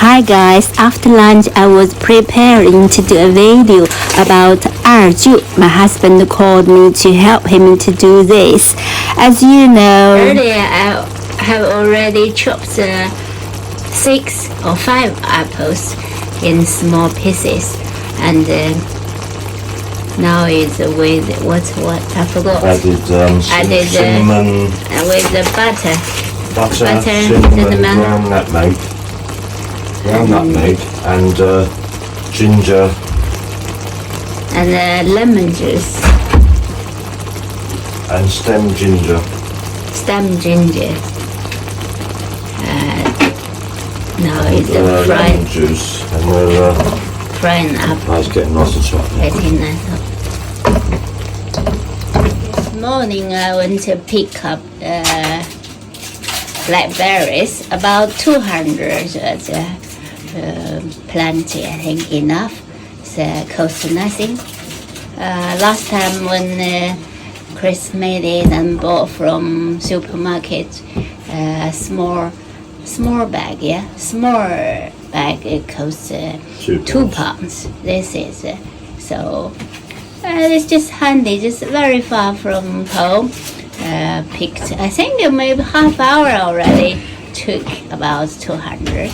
Hi guys, after lunch I was preparing to do a video about 二舅. My husband called me to help him to do this. As you know, earlier I have already chopped 6 or 5 apples in small pieces, and now it's with what I forgot. Added cinnamon with the butter, cinnamon, ground nutmeg, and ginger, and lemon juice, and stem ginger. Now it's fried lemon juice, and we're frying up. it's getting nice and soft. Getting nice up. This morning I went to pick up blackberries, about 200. Plenty, I think enough. It costs nothing. Last time when Chris made it and bought from supermarket, small bag, small bag, it costs 2 pounds. This is so it's just handy, just very far from home. Picked, I think maybe half hour already. Took about 200.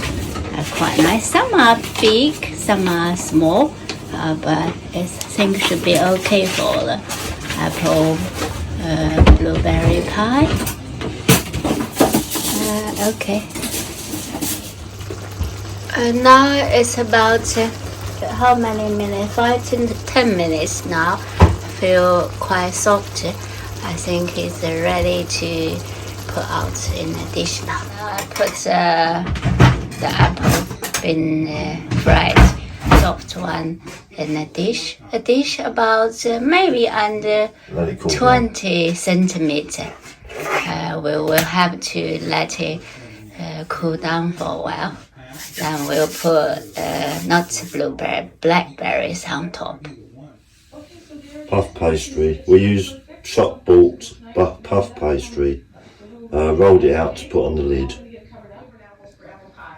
Quite nice. Some are big, some are small, but I think should be okay for the apple blueberry pie. Okay. Now it's about how many minutes? 5 to 10 minutes now. Feel quite soft. I think it's ready to put out in a dish now. I put the apple been fried, soft one, in a dish. A dish about maybe under 20 centimeter. We will have to let it cool down for a while. Then we'll put not blackberries on top. Puff pastry. We use shop bought puff pastry. Rolled it out to put on the lid.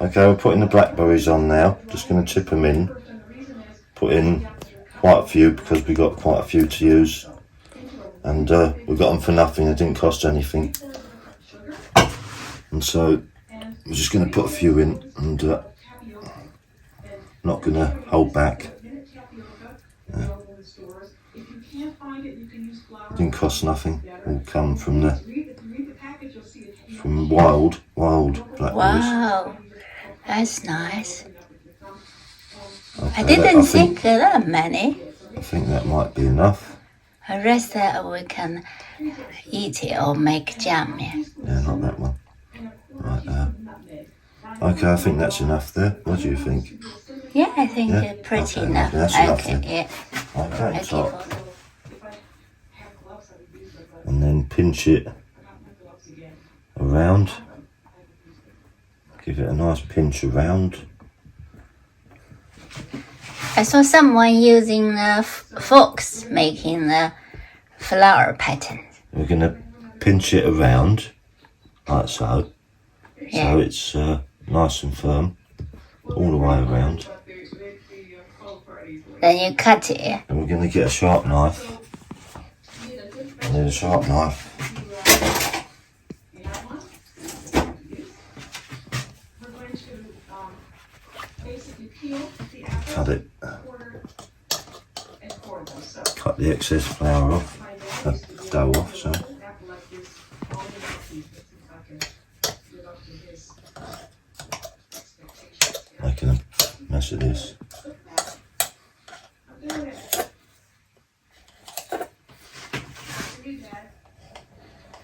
Okay, we're putting the blackberries on now. Just going to chip them in. Put in quite a few because we got quite a few to use. And we got them for nothing. It didn't cost anything. And so we're just going to put a few in and not going to hold back. It didn't cost nothing. It all come from wild blackberries. Wow, that's nice. Okay, I didn't think that many. I think that might be enough. The rest we can eat it or make jam. Yeah, not that one. Right there. Okay, I think that's enough there. What do you think? Yeah, I think it's pretty enough. That's enough then. Yeah. Okay, top. And then pinch it around. Give it a nice pinch around. I saw someone using forks making the flower pattern. We're going to pinch it around like so. Yeah. So it's nice and firm all the way around. Then you cut it. And we're going to get a sharp knife. And then a sharp knife. Cut it. Cut the excess flour off, dough off, so. Making a mess of this.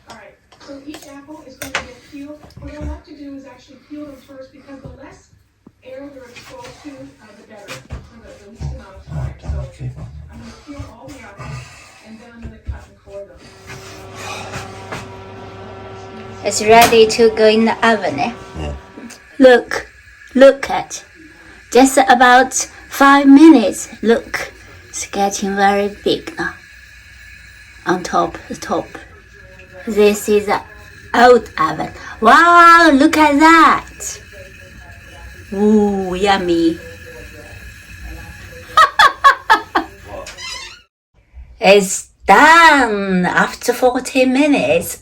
Alright, so each apple is going to get peeled. What I like to do is actually peel them first because the less air they're exposed to, the better, for the least amount of time. So I'm going to peel all the apples and then I'm going to cut and core them. It's ready to go in the oven. Yeah. Look at. Just about 5 minutes. Look, it's getting very big now. On the top. This is the old oven. Wow, look at that. Ooh, yummy. It's done after 40 minutes.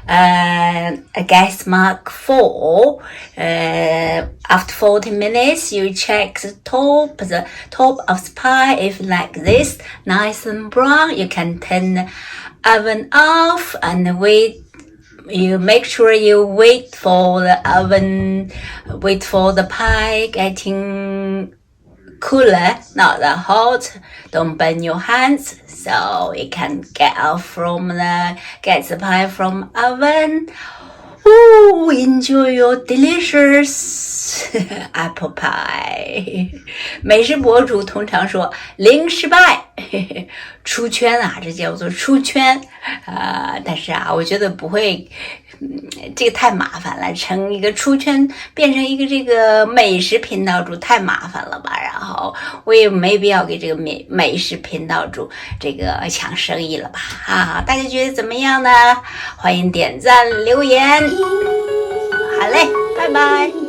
Guess mark 4. After 40 minutes, you check the top of the pie. If like this, nice and brown, you can turn the oven off and wait. You make sure you wait for the pie getting cooler, not that hot. Don't burn your hands, so you can get the pie from oven. Ooh, enjoy your delicious apple pie. 美食博主通常说零失败，出圈啊，这叫做出圈但是我觉得不会，这个太麻烦了，成一个出圈，变成一个这个美食频道主太麻烦了吧？然后我也没必要给这个美食频道主这个抢生意了吧？大家觉得怎么样呢？欢迎点赞留言。好嘞，拜拜。